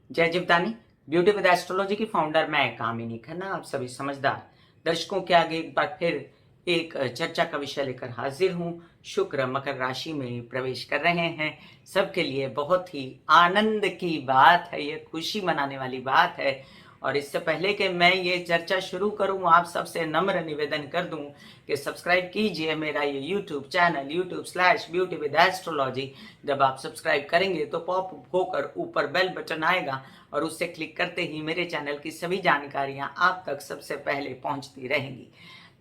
जय Jivdani. Beauty with astrology की founder मैं कामिनी खन्ना, आप सभी समझदार दर्शकों के आगे एक बार फिर एक चर्चा का विषय लेकर हाजिर हूँ। शुक्र मकर राशि में प्रवेश कर रहे हैं। सबके लिए बहुत ही आनंद की बात है, ये खुशी मनाने वाली बात है। और इससे पहले कि मैं ये चर्चा शुरू करूं, आप सबसे नम्र निवेदन कर दूं कि सब्सक्राइब कीजिए मेरा ये यूट्यूब चैनल YouTube/ब्यूटी विद एस्ट्रोलॉजी। जब आप सब्सक्राइब करेंगे तो पॉप होकर ऊपर बेल बटन आएगा और उससे क्लिक करते ही मेरे चैनल की सभी जानकारियां आप तक सबसे पहले पहुंचती रहेंगी।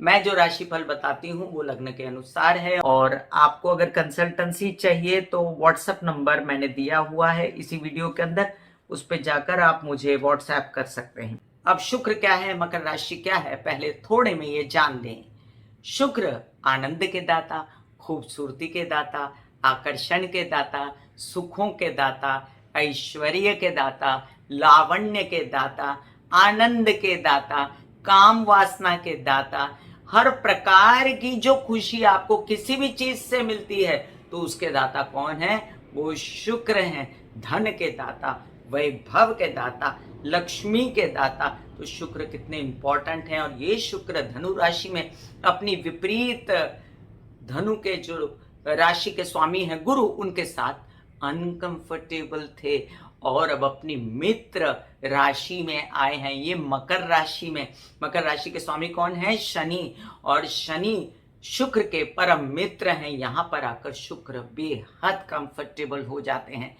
मैं जो राशिफल बताती हूँ वो लग्न के अनुसार है, और आपको अगर कंसल्टेंसी चाहिए तो व्हाट्सएप नंबर मैंने दिया हुआ है इसी वीडियो के अंदर, उस पर जाकर आप मुझे व्हाट्सएप कर सकते हैं। अब शुक्र क्या है, मकर राशि क्या है, पहले थोड़े में ये जान लें। शुक्र आनंद के दाता, खूबसूरती के दाता, आकर्षण के दाता, सुखों के दाता, ऐश्वर्य के दाता, लावण्य के दाता, आनंद के दाता, काम वासना के दाता, हर प्रकार की जो खुशी आपको किसी भी चीज से मिलती है तो उसके दाता कौन है? वो शुक्र हैं। धन के दाता, वैभव के दाता, लक्ष्मी के दाता। तो शुक्र कितने इंपॉर्टेंट हैं। और ये शुक्र धनु राशि में अपनी विपरीत धनु के जो राशि के स्वामी हैं गुरु, उनके साथ अनकंफर्टेबल थे और अब अपनी मित्र राशि में आए हैं। ये मकर राशि में, मकर राशि के स्वामी कौन है? शनि। और शनि शुक्र के परम मित्र हैं। यहां पर आकर शुक्र बेहद कंफर्टेबल हो जाते हैं।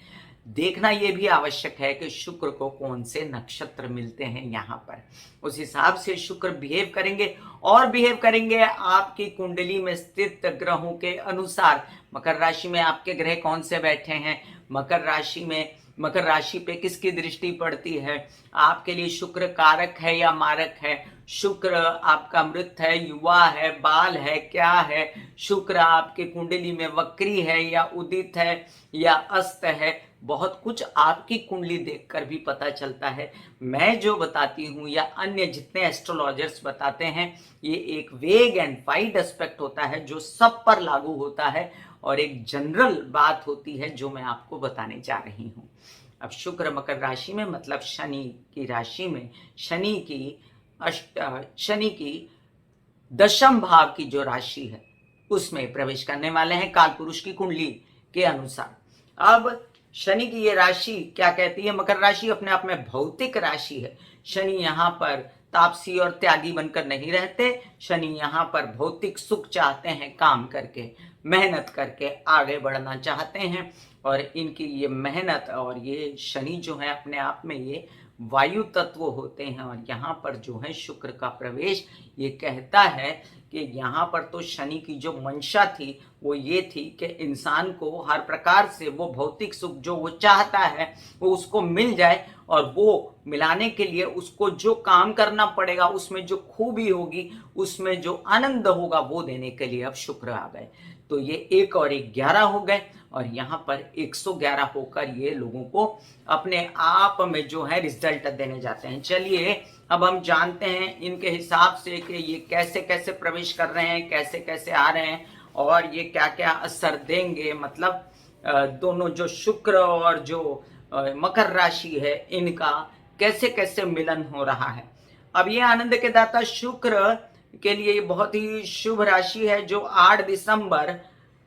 देखना यह भी आवश्यक है कि शुक्र को कौन से नक्षत्र मिलते हैं यहाँ पर, उस हिसाब से शुक्र बिहेव करेंगे। और बिहेव करेंगे आपकी कुंडली में स्थित ग्रहों के अनुसार। मकर राशि में आपके ग्रह कौन से बैठे हैं, मकर राशि में, मकर राशि पे किसकी दृष्टि पड़ती है, आपके लिए शुक्र कारक है या मारक है, शुक्र आपका मृत है, युवा है, बाल है, क्या है, शुक्र आपके कुंडली में वक्री है या उदित है या अस्त है। बहुत कुछ आपकी कुंडली देखकर भी पता चलता है। मैं जो बताती हूँ या अन्य जितने एस्ट्रोलॉजर्स बताते हैं, ये एक वेग एंड वाइड एस्पेक्ट होता है जो सब पर लागू होता है, और एक जनरल बात होती है जो मैं आपको बताने जा रही हूँ। अब शुक्र मकर राशि में मतलब शनि की राशि में, शनि की दशम भाव की जो राशि है उसमें प्रवेश करने वाले हैं काल पुरुष की कुंडली के अनुसार। अब शनि की ये राशि क्या कहती है? मकर राशि अपने आप में भौतिक राशि है। शनि यहाँ पर तापसी और त्यागी बनकर नहीं रहते। शनि यहाँ पर भौतिक सुख चाहते हैं, काम करके, मेहनत करके आगे बढ़ना चाहते हैं। और इनकी ये मेहनत और ये शनि जो है अपने आप में ये वायु तत्व होते हैं। और यहाँ पर जो है शुक्र का प्रवेश ये कहता है कि यहाँ पर तो शनि की जो मंशा थी वो ये थी कि इंसान को हर प्रकार से वो भौतिक सुख जो वो चाहता है वो उसको मिल जाए, और वो मिलाने के लिए उसको जो काम करना पड़ेगा, उसमें जो खूबी होगी, उसमें जो आनंद होगा, वो देने के लिए अब शुक्र आ गए। तो ये 1 और 1 11 हो गए, और यहाँ पर 111 होकर ये लोगों को अपने आप में जो है रिजल्ट देने जाते हैं। चलिए अब हम जानते हैं इनके हिसाब से कि ये कैसे कैसे प्रवेश कर रहे हैं, कैसे कैसे आ रहे हैं, और ये क्या क्या असर देंगे। मतलब दोनों जो शुक्र और जो मकर राशि है इनका कैसे कैसे मिलन हो रहा है। अब ये आनंद के दाता शुक्र के लिए बहुत ही शुभ राशि है, जो 8 दिसंबर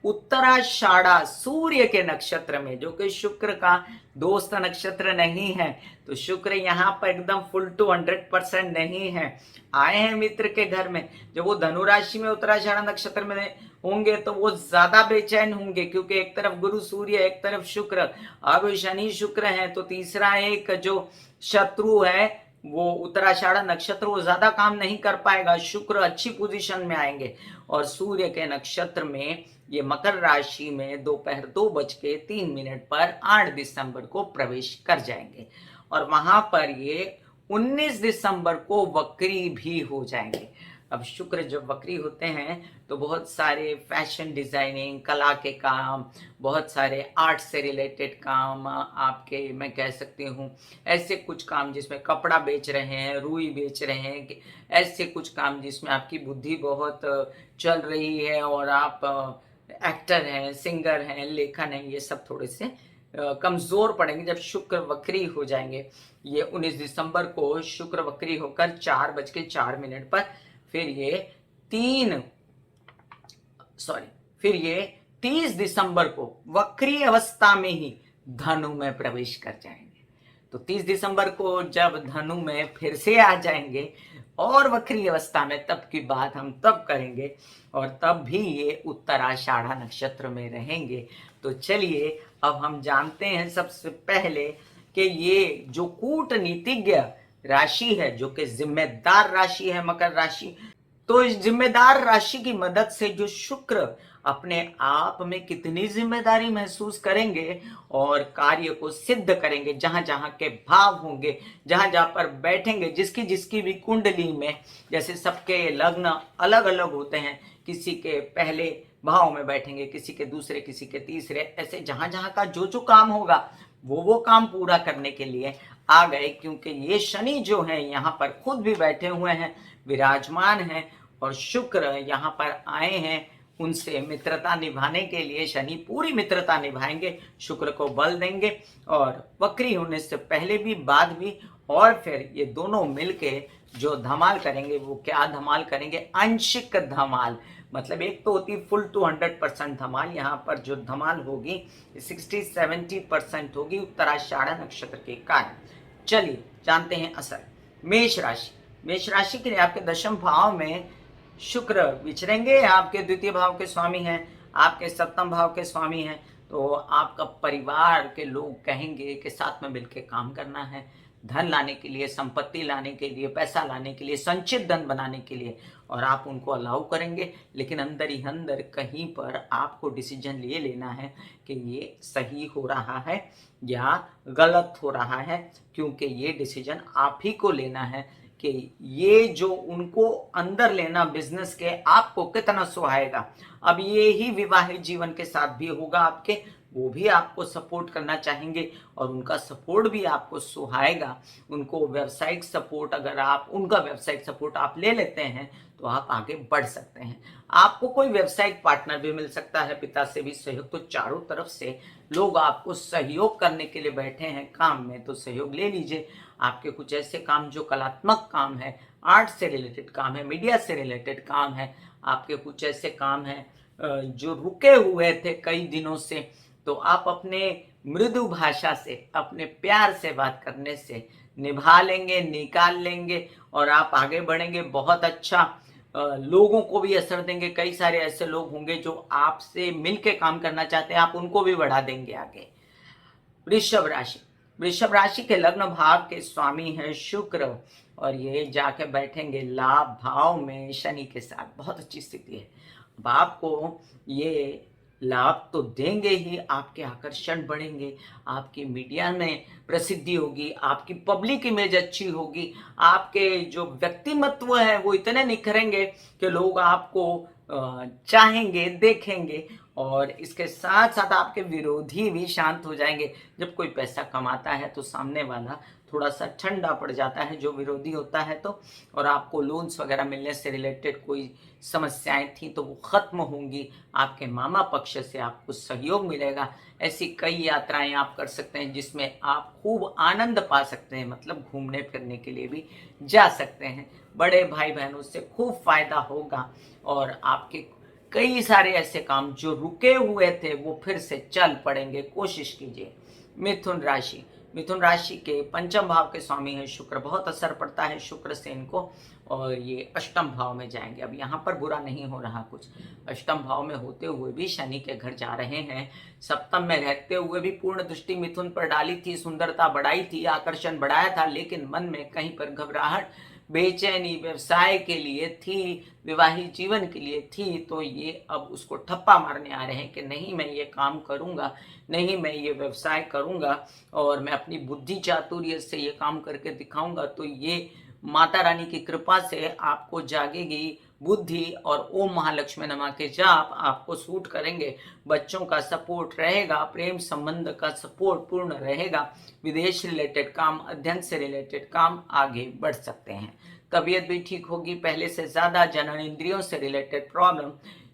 उत्तराषाढ़ा सूर्य के नक्षत्र में, जो कि शुक्र का दोस्त नक्षत्र नहीं है, तो शुक्र यहाँ पर एकदम फुल टू 100% नहीं है। आए हैं मित्र के घर में। जब वो धनु राशि में उत्तराषाढ़ा नक्षत्र में होंगे तो वो ज्यादा बेचैन होंगे, क्योंकि एक तरफ गुरु सूर्य, एक तरफ शुक्र। अब शनि शुक्र है तो तीसरा एक जो शत्रु है वो उत्तराषाढ़ा नक्षत्र, वो ज्यादा काम नहीं कर पाएगा। शुक्र अच्छी पोजीशन में आएंगे, और सूर्य के नक्षत्र में ये मकर राशि में दोपहर 2:03 पर 8 दिसंबर को प्रवेश कर जाएंगे, और वहां पर ये 19 दिसंबर को वक्री भी हो जाएंगे। अब शुक्र जब वक्री होते हैं तो बहुत सारे फैशन डिजाइनिंग, कला के काम, बहुत सारे आर्ट से रिलेटेड काम, आपके मैं कह सकती हूँ ऐसे कुछ काम जिसमें कपड़ा बेच रहे हैं, रुई बेच रहे हैं, ऐसे कुछ काम जिसमें आपकी बुद्धि बहुत चल रही है और आप एक्टर हैं, सिंगर हैं, लेखन हैं, ये सब थोड़े से कमज़ोर पड़ेंगे जब शुक्र वक्री हो जाएंगे। ये 19 दिसंबर को शुक्र वक्री होकर 4:04 पर फिर ये 3 सॉरी फिर ये 30 दिसंबर को वक्री अवस्था में ही धनु में प्रवेश कर जाएंगे। तो 30 दिसंबर को जब धनु में फिर से आ जाएंगे और वक्री अवस्था में, तब की बात हम तब करेंगे, और तब भी ये उत्तराषाढ़ा नक्षत्र में रहेंगे। तो चलिए अब हम जानते हैं सबसे पहले कि ये जो कूटनीतिज्ञ राशि है, जो कि जिम्मेदार राशि है मकर राशि, तो इस जिम्मेदार राशि की मदद से जो शुक्र अपने आप में कितनी जिम्मेदारी महसूस करेंगे और कार्य को सिद्ध करेंगे, जहां जहां के भाव होंगे, जहां जहां पर बैठेंगे, जिसकी जिसकी भी कुंडली में, जैसे सबके लग्न अलग अलग होते हैं, किसी के पहले भाव में बैठेंगे, किसी के दूसरे, किसी के तीसरे, ऐसे जहां जहां का जो जो काम होगा वो काम पूरा करने के लिए आ गए। क्योंकि ये शनि जो है यहाँ पर खुद भी बैठे हुए हैं, विराजमान हैं, और शुक्र यहाँ पर आए हैं उनसे मित्रता निभाने के लिए। शनि पूरी मित्रता निभाएंगे, शुक्र को बल देंगे, और वक्री होने से पहले भी बाद भी, और फिर ये दोनों मिलके जो धमाल करेंगे, वो क्या धमाल करेंगे? आंशिक धमाल, मतलब एक तो होती फुल टू 100% धमाल, यहाँ पर जो धमाल होगी 60-70% होगी उत्तराषाढ़ा नक्षत्र के कारण। चलिए जानते हैं असर। मेष राशि, मेष राशि के लिए आपके दशम भाव में शुक्र विचरेंगे, आपके द्वितीय भाव के स्वामी हैं, आपके सप्तम भाव के स्वामी हैं। तो आपका परिवार के लोग कहेंगे कि साथ में मिलकर काम करना है, धन लाने के लिए, संपत्ति लाने के लिए, पैसा लाने के लिए, संचित धन बनाने के लिए, और आप उनको अलाउ करेंगे। लेकिन अंदर ही अंदर कहीं पर आपको डिसीजन ये लेना है कि ये सही हो रहा है या गलत हो रहा है, क्योंकि ये डिसीजन आप ही को लेना है कि ये जो उनको अंदर लेना बिजनेस के आपको कितना सुहाएगा। अब ये ही विवाहित जीवन के साथ भी होगा आपके, वो भी आपको सपोर्ट करना चाहेंगे और उनका सपोर्ट भी आपको सुहाएगा। उनको व्यावसायिक सपोर्ट, अगर आप उनका व्यावसायिक सपोर्ट आप ले लेते हैं तो आप आगे बढ़ सकते हैं। आपको कोई व्यावसायिक पार्टनर भी मिल सकता है, पिता से भी सहयोग। तो चारों तरफ से लोग आपको सहयोग करने के लिए बैठे हैं काम में, तो सहयोग ले लीजिए। आपके कुछ ऐसे काम जो कलात्मक काम है, आर्ट से रिलेटेड काम है, मीडिया से रिलेटेड काम है, आपके कुछ ऐसे काम हैं जो रुके हुए थे कई दिनों से, तो आप अपने मृदु भाषा से, अपने प्यार से बात करने से निभा लेंगे, निकाल लेंगे, और आप आगे बढ़ेंगे। बहुत अच्छा लोगों को भी असर देंगे। कई सारे ऐसे लोग होंगे जो आपसे मिलके काम करना चाहते हैं, आप उनको भी बढ़ा देंगे आगे। वृषभ राशि, वृषभ राशि के लग्न भाव के स्वामी है शुक्र, और ये जाके बैठेंगे लाभ भाव में शनि के साथ। बहुत अच्छी स्थिति है। अब आपको ये लाभ तो देंगे ही, आपके आकर्षण बढ़ेंगे, आपकी मीडिया में प्रसिद्धि होगी, आपकी पब्लिक इमेज अच्छी होगी, आपके जो व्यक्तिमत्व है वो इतने निखरेंगे कि लोग आपको चाहेंगे, देखेंगे, और इसके साथ साथ आपके विरोधी भी शांत हो जाएंगे। जब कोई पैसा कमाता है तो सामने वाला थोड़ा सा ठंडा पड़ जाता है, जो विरोधी होता है तो, और आपको लोन्स वगैरह मिलने से रिलेटेड कोई समस्याएं थी तो वो खत्म होंगी। आपके मामा पक्ष से आपको सहयोग मिलेगा। ऐसी कई यात्राएं आप कर सकते हैं जिसमें आप खूब आनंद पा सकते हैं, मतलब घूमने फिरने के लिए भी जा सकते हैं। बड़े भाई बहनों से खूब फायदा होगा, और आपके कई सारे ऐसे काम जो रुके हुए थे वो फिर से चल पड़ेंगे। कोशिश कीजिए। मिथुन राशि, मिथुन राशि के पंचम भाव के स्वामी है शुक्र। बहुत असर पड़ता है शुक्र से इनको, और ये अष्टम भाव में जाएंगे। अब यहाँ पर बुरा नहीं हो रहा कुछ, अष्टम भाव में होते हुए भी शनि के घर जा रहे हैं। सप्तम में रहते हुए भी पूर्ण दृष्टि मिथुन पर डाली थी, सुंदरता बढ़ाई थी, आकर्षण बढ़ाया था, लेकिन मन में कहीं पर घबराहट, बेचैनी व्यवसाय के लिए थी, विवाहित जीवन के लिए थी। तो ये अब उसको ठप्पा मारने आ रहे हैं कि नहीं मैं ये काम करूंगा, नहीं मैं ये व्यवसाय करूंगा, और मैं अपनी बुद्धि चातुर्य से ये काम करके दिखाऊंगा। तो ये माता रानी की कृपा से आपको जागेगी बुद्धि, और ओम महालक्ष्मी नमः के जाप आपको सूट करेंगे। बच्चों का सपोर्ट रहेगा, प्रेम संबंध का सपोर्ट पूर्ण रहेगा। विदेश रिलेटेड काम, अध्ययन से रिलेटेड काम आगे बढ़ सकते हैं। तबीयत भी ठीक होगी पहले से ज्यादा। जनन इंद्रियों से रिलेटेड प्रॉब्लम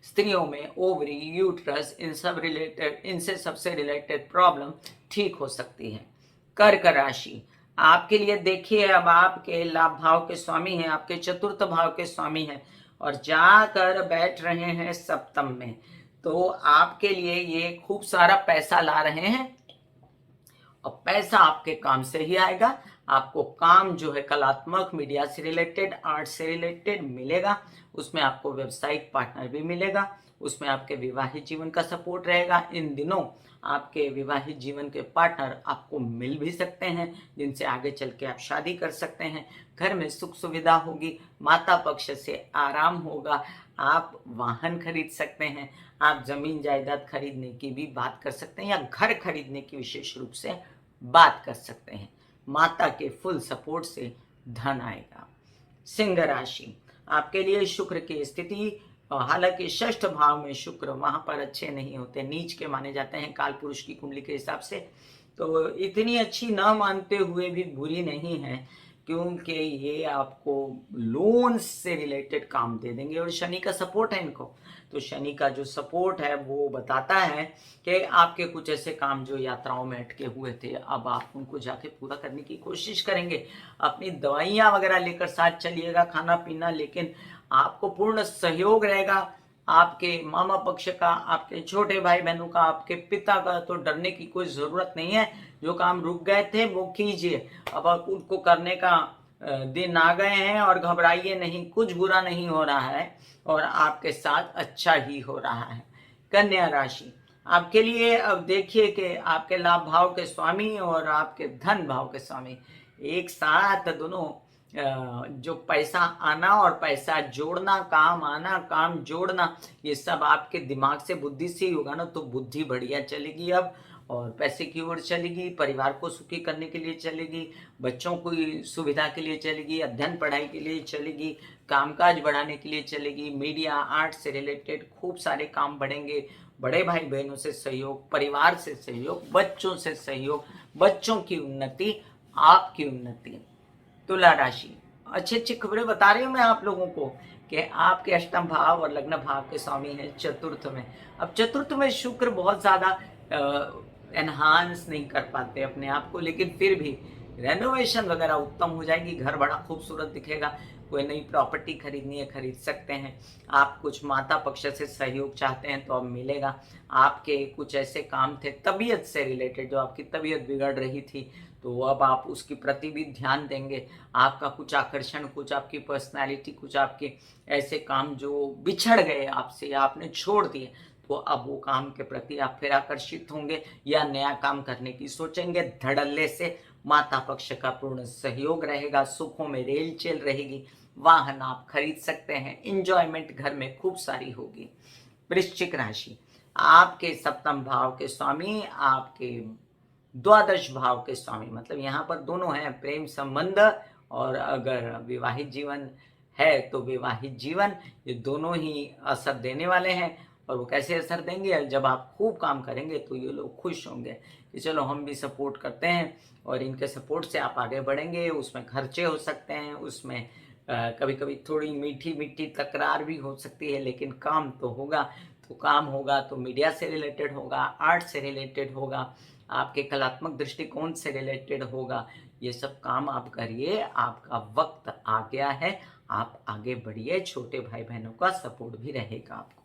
स्त्रियों में ओवरी, यूट्रस, इनसे सबसे रिलेटेड प्रॉब्लम ठीक हो सकती है। कर्क राशि, आपके लिए देखिए, अब आपके लाभ भाव के स्वामी हैं, आपके चतुर्थ भाव के स्वामी हैं और जाकर बैठ रहे हैं सप्तम में, तो आपके लिए ये खूब सारा पैसा ला रहे हैं और पैसा आपके काम से ही आएगा। आपको काम जो है कलात्मक, मीडिया से रिलेटेड, आर्ट से रिलेटेड मिलेगा, उसमें आपको व्यावसायिक पार्टनर भी मिलेगा, उसमें आपके विवाहित जीवन का सपोर्ट रहेगा। इन दिनों आपके विवाहित जीवन के पार्टनर आपको मिल भी सकते हैं, जिनसे आगे चल के आप शादी कर सकते हैं। घर में सुख सुविधा होगी, माता पक्ष से आराम होगा, आप वाहन खरीद सकते हैं, आप जमीन जायदाद खरीदने की भी बात कर सकते हैं या घर खरीदने की विशेष रूप से बात कर सकते हैं। माता के फुल सपोर्ट से धन आएगा। सिंह राशि, आपके लिए शुक्र की स्थिति, हालांकि षष्ठ भाव में शुक्र वहां पर अच्छे नहीं होते, नीच के माने जाते हैं काल पुरुष की कुंडली के हिसाब से, तो इतनी अच्छी ना मानते हुए भी बुरी नहीं है, क्योंकि ये आपको लोन से रिलेटेड काम दे देंगे और शनि का सपोर्ट है इनको। तो शनि का जो सपोर्ट है वो बताता है कि आपके कुछ ऐसे काम जो यात्राओं में अटके हुए थे, अब आप उनको जाके पूरा करने की कोशिश करेंगे। अपनी दवाइयाँ वगैरह लेकर साथ चलिएगा, खाना पीना, लेकिन आपको पूर्ण सहयोग रहेगा। आपके मामा पक्ष का, आपके छोटे भाई बहनों का, आपके पिता का, तो डरने की कोई ज़रूरत नहीं है। जो काम रुक गए थे वो कीजिए, अब आप उनको करने का दिन आ गए हैं और घबराइए नहीं, कुछ बुरा नहीं हो रहा है और आपके साथ अच्छा ही हो रहा है। कन्या राशि, आपके लिए अब देखिए कि आपके लाभ भाव के स्वामी और आपके धन भाव के स्वामी एक साथ दोनों, जो पैसा आना और पैसा जोड़ना, काम आना, काम जोड़ना, ये सब आपके दिमाग से, बुद्धि से ही होगा ना, तो बुद्धि बढ़िया चलेगी अब और पैसे की ओर चलेगी, परिवार को सुखी करने के लिए चलेगी, बच्चों को सुविधा के लिए चलेगी, अध्ययन पढ़ाई के लिए चलेगी, कामकाज बढ़ाने के लिए चलेगी, मीडिया आर्ट से रिलेटेड खूब सारे काम बढ़ेंगे, बड़े भाई बहनों से सहयोग, परिवार से सहयोग, बच्चों से सहयोग, बच्चों की उन्नति, आपकी उन्नति। तुला राशि, अच्छी अच्छी खबरें बता रही हूँ मैं आप लोगों को कि आपके अष्टम भाव और लग्न भाव के स्वामी है चतुर्थ में। अब चतुर्थ में शुक्र बहुत ज्यादा एनहांस नहीं कर पाते अपने आप को, लेकिन फिर भी रेनोवेशन वगैरह उत्तम हो जाएगी, घर बड़ा खूबसूरत दिखेगा। कोई नई प्रॉपर्टी खरीदनी है, खरीद सकते हैं। आप कुछ माता पक्ष से सहयोग चाहते हैं तो अब मिलेगा। आपके कुछ ऐसे काम थे तबीयत से रिलेटेड, जो आपकी तबीयत बिगड़ रही थी, तो अब आप उसके प्रति भी ध्यान देंगे। आपका कुछ आकर्षण, कुछ आपकी पर्सनालिटी, कुछ आपके ऐसे काम जो बिछड़ गए आपसे या आपने छोड़ दिए, तो अब वो काम के प्रति आप फिर आकर्षित होंगे या नया काम करने की सोचेंगे। धड़ल्ले से माता पक्ष का पूर्ण सहयोग रहेगा, सुखों में रेल चल रहेगी, वाहन आप खरीद सकते हैं, इंजॉयमेंट घर में खूब सारी होगी। वृश्चिक राशि, आपके सप्तम भाव के स्वामी, आपके द्वादश भाव के स्वामी, मतलब यहाँ पर दोनों हैं, प्रेम संबंध और अगर विवाहित जीवन है तो विवाहित जीवन, ये दोनों ही असर देने वाले हैं। और वो कैसे असर देंगे, जब आप खूब काम करेंगे तो ये लोग खुश होंगे कि चलो हम भी सपोर्ट करते हैं, और इनके सपोर्ट से आप आगे बढ़ेंगे। उसमें खर्चे हो सकते हैं, उसमें कभी कभी थोड़ी मीठी मीठी तकरार भी हो सकती है, लेकिन काम तो होगा। तो काम होगा तो मीडिया से रिलेटेड होगा, आर्ट से रिलेटेड होगा, आपके कलात्मक दृष्टिकोण से रिलेटेड होगा। ये सब काम आप करिए, आपका वक्त आ गया है, आप आगे बढ़िए, छोटे भाई बहनों का सपोर्ट भी रहेगा आपको।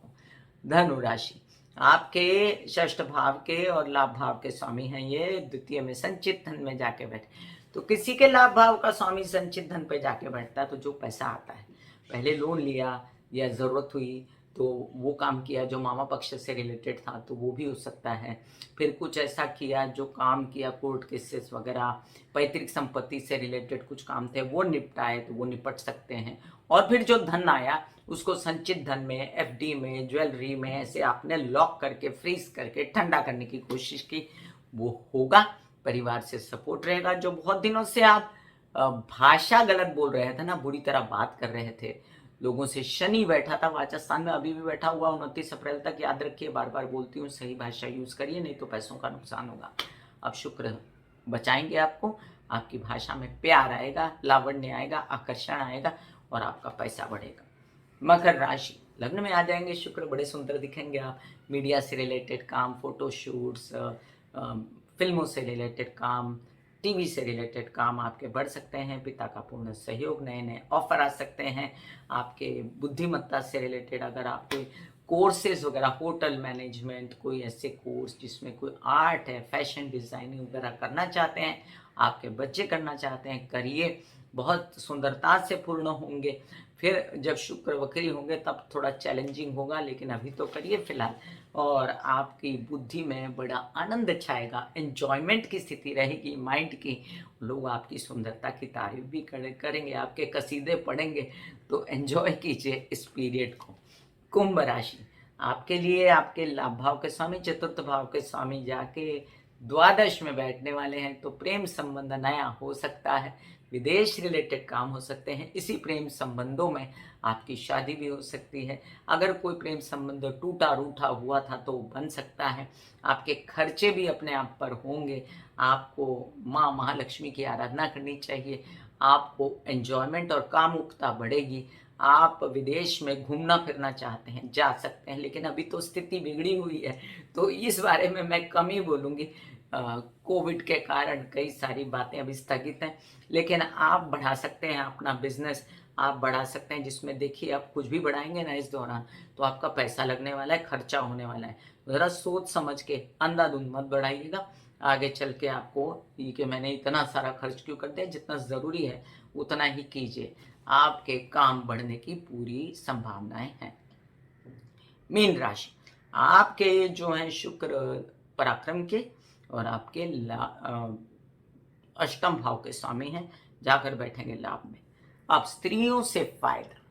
धनु राशि, आपके षष्ठ भाव के और लाभ भाव के स्वामी हैं ये, द्वितीय में संचित धन में जाके बैठे। तो किसी के लाभ भाव का स्वामी संचित धन पे जाके बैठता है तो जो पैसा आता है, पहले लोन लिया या जरूरत हुई तो वो काम किया जो मामा पक्ष से रिलेटेड था, तो वो भी हो सकता है। फिर कुछ ऐसा किया जो काम किया, कोर्ट केसेस वगैरह, पैतृक संपत्ति से रिलेटेड कुछ काम थे वो निपटाए तो वो निपट सकते हैं। और फिर जो धन आया उसको संचित धन में, एफडी में, ज्वेलरी में ऐसे आपने लॉक करके, फ्रीज करके ठंडा करने की कोशिश की, वो होगा। परिवार से सपोर्ट रहेगा। जो बहुत दिनों से आप भाषा गलत बोल रहे थे ना, बुरी तरह बात कर रहे थे लोगों से, शनि बैठा था वाचस्तान में, अभी भी बैठा हुआ 29 अप्रैल तक, याद रखिए, बार बार बोलती हूँ, सही भाषा यूज करिए, नहीं तो पैसों का नुकसान होगा। अब शुक्र बचाएंगे आपको, आपकी भाषा में प्यार आएगा, लावण्य आएगा, आकर्षण आएगा और आपका पैसा बढ़ेगा। मकर राशि, लग्न में आ जाएंगे शुक्र, बड़े सुंदर दिखेंगे आप। मीडिया से रिलेटेड काम, फोटोशूट्स, फिल्मों से रिलेटेड काम, टीवी से रिलेटेड काम आपके बढ़ सकते हैं। पिता का पूर्ण सहयोग, नए नए ऑफर आ सकते हैं। आपके बुद्धिमत्ता से रिलेटेड अगर आप कोई कोर्सेज वगैरह, होटल मैनेजमेंट, कोई ऐसे कोर्स जिसमें कोई आर्ट है, फैशन डिज़ाइनिंग वगैरह करना चाहते हैं, आपके बच्चे करना चाहते हैं, करिए, बहुत सुंदरता से पूर्ण होंगे। फिर जब शुक्र वक्री होंगे तब थोड़ा चैलेंजिंग होगा, लेकिन अभी तो करिए फिलहाल। और आपकी बुद्धि में बड़ा आनंद छाएगा, एन्जॉयमेंट की स्थिति रहेगी माइंड की। लोग आपकी सुंदरता की तारीफ भी करेंगे, आपके कसीदे पढ़ेंगे, तो एन्जॉय कीजिए इस पीरियड को। कुंभ राशि, आपके लिए आपके लाभ भाव के स्वामी, चतुर्थ भाव के स्वामी जाके द्वादश में बैठने वाले हैं, तो प्रेम संबंध नया हो सकता है। विदेश रिलेटेड काम हो सकते हैं। इसी प्रेम संबंधों में आपकी शादी भी हो सकती है। अगर कोई प्रेम संबंध टूटा रूठा हुआ था तो बन सकता है। आपके खर्चे भी अपने आप पर होंगे। आपको माँ महालक्ष्मी की आराधना करनी चाहिए। आपको एंजॉयमेंट और कामुकता बढ़ेगी। आप विदेश में घूमना फिरना चाहते हैं, जा सकते हैं, लेकिन अभी तो स्थिति बिगड़ी हुई है, तो इस बारे में मैं कम ही बोलूँगी। कोविड के कारण कई सारी बातें अभी स्थगित हैं, लेकिन आप बढ़ा सकते हैं अपना बिजनेस, आप बढ़ा सकते हैं, जिसमें देखिए आप कुछ भी बढ़ाएंगे ना इस दौरान, तो आपका पैसा लगने वाला है, खर्चा होने वाला है। ज़रा सोच समझ के अंधाधुंध मत बढ़ाइएगा। आगे चल के आपको ये कि मैंने इतना सारा खर्च क्यों कर दिया, जितना ज़रूरी है उतना ही कीजिए। आपके काम बढ़ने की पूरी संभावनाएं हैं। मीन राशि, आपके जो हैं शुक्र पराक्रम के और आपके अष्टम भाव के स्वामी हैं, जाकर बैठेंगे लाभ में। अब स्त्रियों से फायदा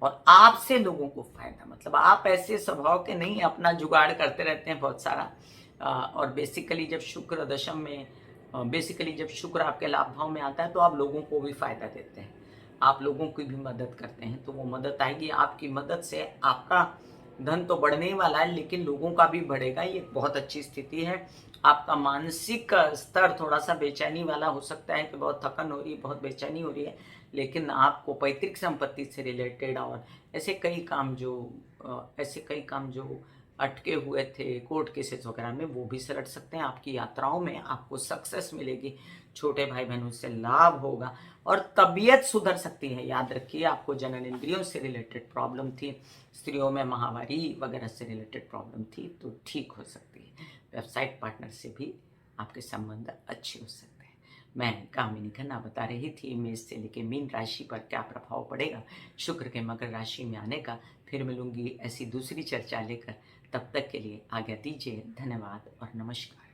और आपसे लोगों को फायदा, मतलब आप ऐसे स्वभाव के नहीं, अपना जुगाड़ करते रहते हैं बहुत सारा। और बेसिकली जब शुक्र दशम में, बेसिकली जब शुक्र आपके लाभ भाव में आता है तो आप लोगों को भी फायदा देते हैं, आप लोगों की भी मदद करते हैं, तो वो मदद आएगी। आपकी मदद से आपका धन तो बढ़ने ही वाला है, लेकिन लोगों का भी बढ़ेगा। ये बहुत अच्छी स्थिति है। आपका मानसिक स्तर थोड़ा सा बेचैनी वाला हो सकता है कि बहुत थकन हो रही है, बहुत बेचैनी हो रही है, लेकिन आपको पैतृक संपत्ति से रिलेटेड और ऐसे कई काम जो अटके हुए थे कोर्ट केसेस वगैरह में, वो भी सलट सकते हैं। आपकी यात्राओं में आपको सक्सेस मिलेगी, छोटे भाई बहनों से लाभ होगा और तबीयत सुधर सकती है। याद रखिए, आपको जनन इंद्रियों से रिलेटेड प्रॉब्लम थी, स्त्रियों में माहवारी वगैरह से रिलेटेड प्रॉब्लम थी, तो ठीक हो सकती है। वेबसाइट पार्टनर से भी आपके संबंध अच्छे हो सकते हैं। मैं कामिनी खन्ना बता रही थी मेष से लेके मीन राशि पर क्या प्रभाव पड़ेगा शुक्र के मकर राशि में आने का। फिर मिलूंगी ऐसी दूसरी चर्चा लेकर, तब तक के लिए आज्ञा दीजिए। धन्यवाद और नमस्कार।